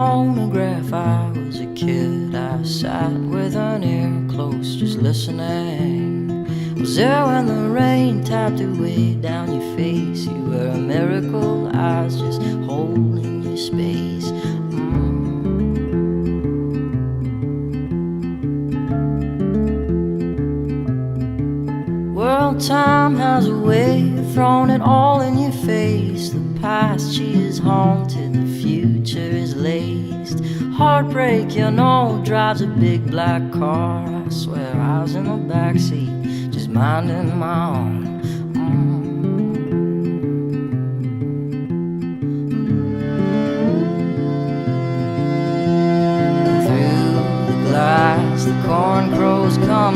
phonograph. I was a kid, I sat with an ear close, just listening. Was there when the rain tapped away down your face? You were a miracle, I was just holding your space. Well, time has a way of throwing it all in your face. The past, she is haunted, the future is laced. Heartbreak, you know, drives a big black car. I swear I was in the backseat, just minding my own. Through the glass, the corn crows come